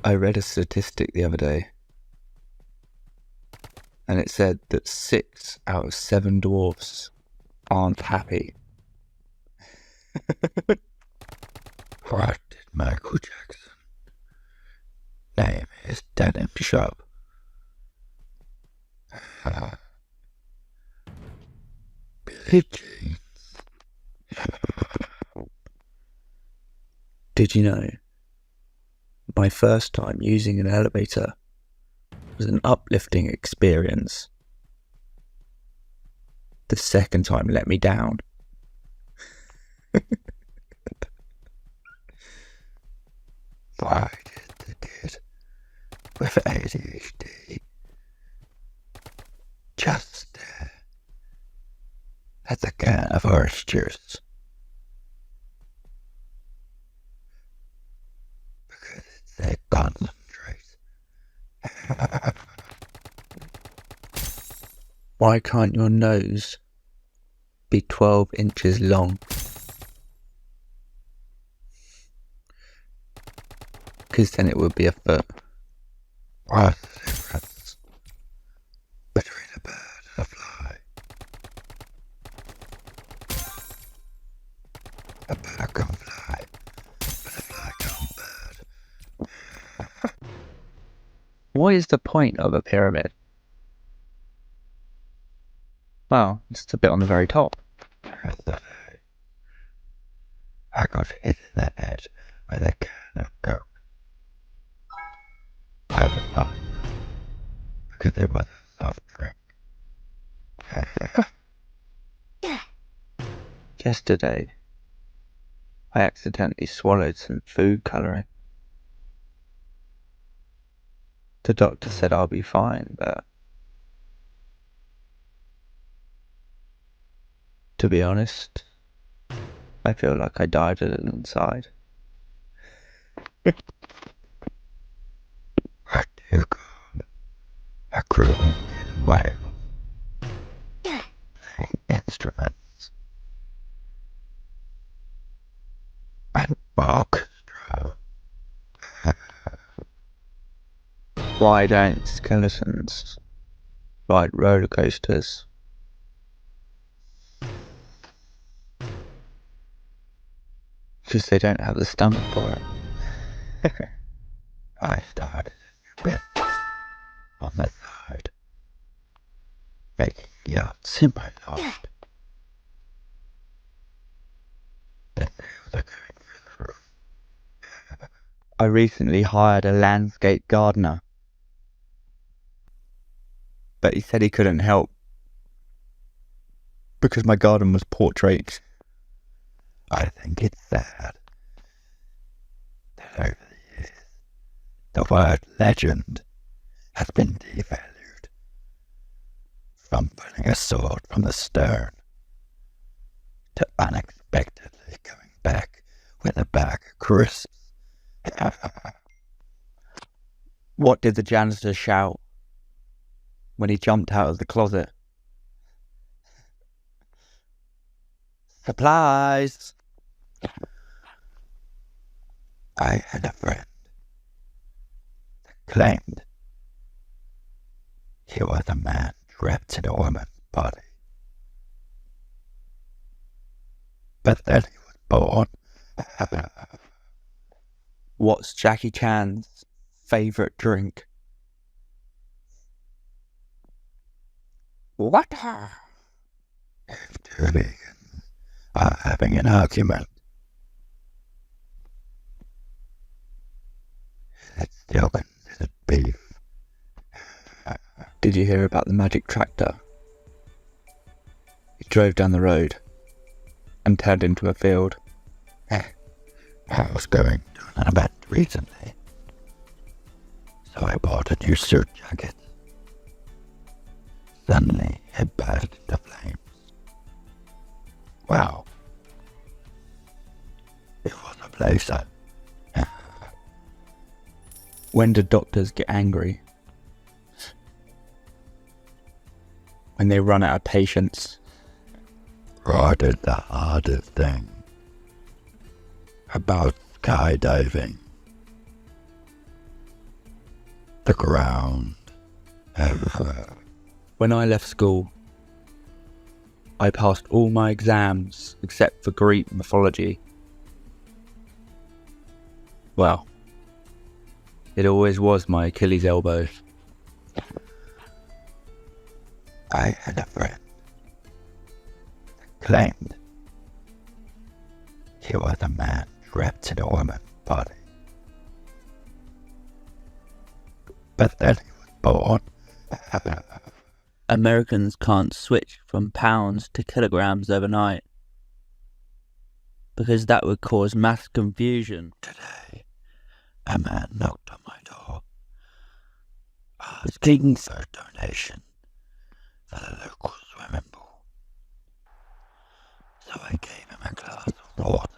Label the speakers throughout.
Speaker 1: I read a statistic the other day, and it said that 6 out of 7 dwarfs aren't happy.
Speaker 2: What did Michael Jackson name his denim shop? Billie Jean.
Speaker 1: Did you know? My first time using an elevator was an uplifting experience. The second time let me down.
Speaker 2: Why did the kid with ADHD just stare at the can of orange juice? Because it's a concentrate.
Speaker 1: Why can't your nose be 12 inches long? Because then it would be a foot.
Speaker 2: What's the difference between a bird and a fly? A bird can fly, but a fly can't bird.
Speaker 1: What is the point of a pyramid? Well, it's a bit on the very top.
Speaker 2: I got hit in the head with a can of Coke. I was not, because it was a soft drink.
Speaker 1: Yesterday, I accidentally swallowed some food colouring. The doctor said I'll be fine, but to be honest, I feel like I died a little inside.
Speaker 2: What do you call a crew in Wales? Instruments. And orchestra.
Speaker 1: Why don't skeletons ride roller coasters? Because they don't have the stomach for it.
Speaker 2: I started a bit on the side, making yachts in my loft. The nails are going through the roof.
Speaker 1: I recently hired a landscape gardener, but he said he couldn't help because my garden was portrait.
Speaker 2: I think it's sad that over the years, the word legend has been devalued. From pulling a sword from the stern to unexpectedly coming back with a bag of crisps.
Speaker 1: What did the janitor shout when he jumped out of the closet? Supplies!
Speaker 2: I had a friend that claimed he was a man trapped in a woman's body. But then he was born.
Speaker 1: What's Jackie Chan's favourite drink? Water!
Speaker 2: If two vegans are having an argument, it's still considered beef.
Speaker 1: Did you hear about the magic tractor? It drove down the road and turned into a field.
Speaker 2: I was going to an event recently, so I bought a new suit jacket. Suddenly, it burst into flames. Wow. It was a blazer.
Speaker 1: When do doctors get angry? When they run out of patience.
Speaker 2: Or did the hardest thing about skydiving. the ground.
Speaker 1: When I left school, I passed all my exams except for Greek mythology. Well, it always was my Achilles elbow.
Speaker 2: I had a friend that claimed he was a man trapped in a woman's body. But then he was born.
Speaker 3: Americans can't switch from pounds to kilograms overnight because that would cause mass confusion.
Speaker 2: Today, a man knocked on my door, asking for a donation for the local swimming pool. So I gave him a glass of water.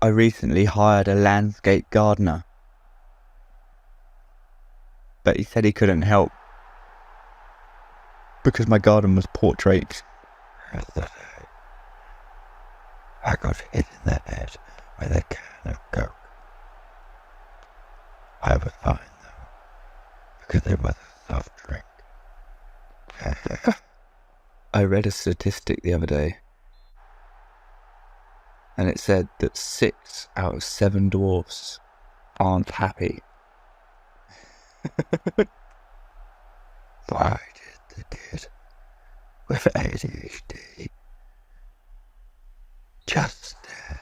Speaker 1: I recently hired a landscape gardener, but he said he couldn't help because my garden was portrait.
Speaker 2: Yesterday, I got hit in the head with a can of Coke. I was fine though, because it was a soft drink.
Speaker 1: I read a statistic the other day, and it said that 6 out of 7 dwarfs aren't happy.
Speaker 2: Why did the kid with ADHD just stare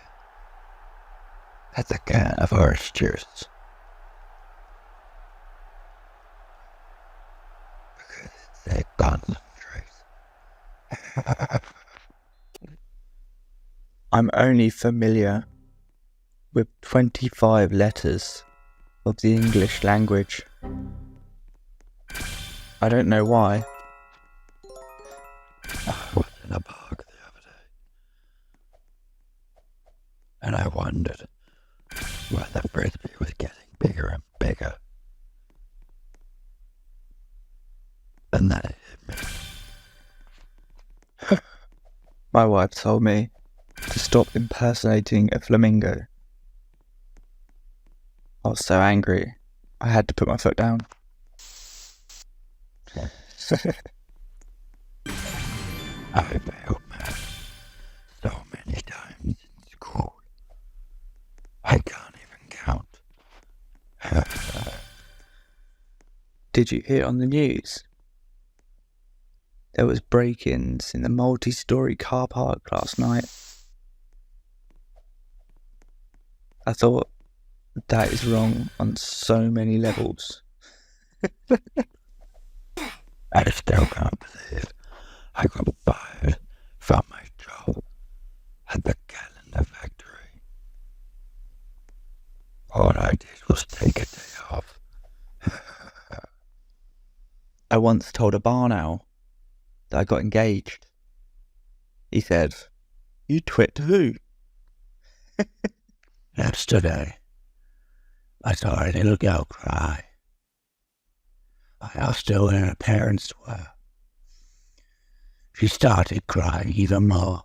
Speaker 2: at the can of orange juice? Because it's a concentrate.
Speaker 1: I'm only familiar with 25 letters of the English language. I don't know why.
Speaker 2: I was in a park the other day, and I wondered why the frisbee was getting bigger and bigger. And then it hit me.
Speaker 1: My wife told me to stop impersonating a flamingo. I was so angry, I had to put my foot down.
Speaker 2: I failed math so many times in school. I can't even count.
Speaker 1: Did you hear on the news? There was break-ins in the multi-storey car park last night. I thought, that is wrong on so many levels.
Speaker 2: I still can't believe I got fired from my job at the calendar factory. All I did was take a day off.
Speaker 1: I once told a barn owl that I got engaged. He said, "You twit to who?"
Speaker 2: Yesterday, I saw a little girl cry. I asked her where her parents were. She started crying even more.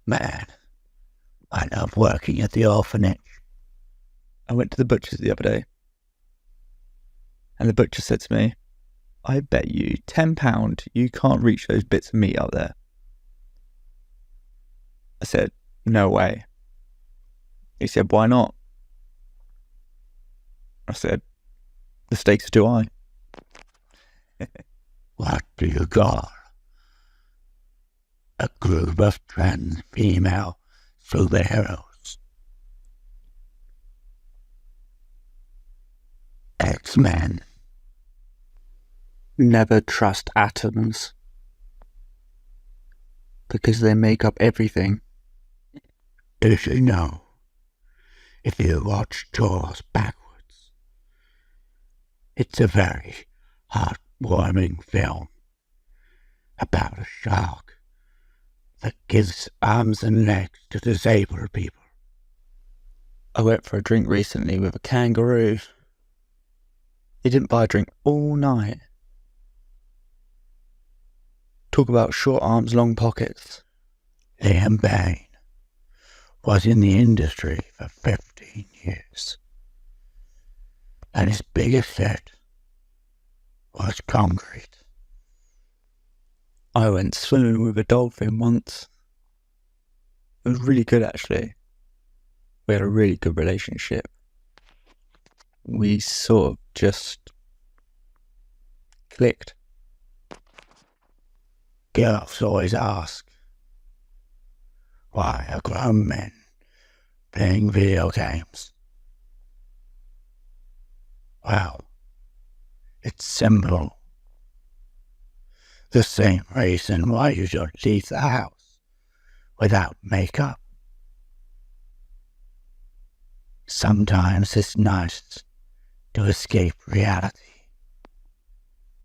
Speaker 2: Man, I love working at the orphanage.
Speaker 1: I went to the butcher's the other day, and the butcher said to me, "I bet you £10 you can't reach those bits of meat out there." I said, "No way." He said, "Why not?" I said, "The stakes are too high."
Speaker 2: What do you call a group of trans female superheroes? X-Men.
Speaker 1: Never trust atoms, because they make up everything.
Speaker 2: Did you know, if you watch Jaws backwards, it's a very heartwarming film about a shark that gives arms and legs to disabled people.
Speaker 1: I went for a drink recently with a kangaroo. He didn't buy a drink all night. Talk about short arms, long pockets.
Speaker 2: Liam Bain was in the industry for 15 years. And his biggest hit was concrete.
Speaker 1: I went swimming with a dolphin once. It was really good, actually. We had a really good relationship. We sort of just clicked.
Speaker 2: Girls always ask, why are grown men playing video games? Well, it's simple. The same reason why you should leave the house without makeup. Sometimes it's nice to escape reality.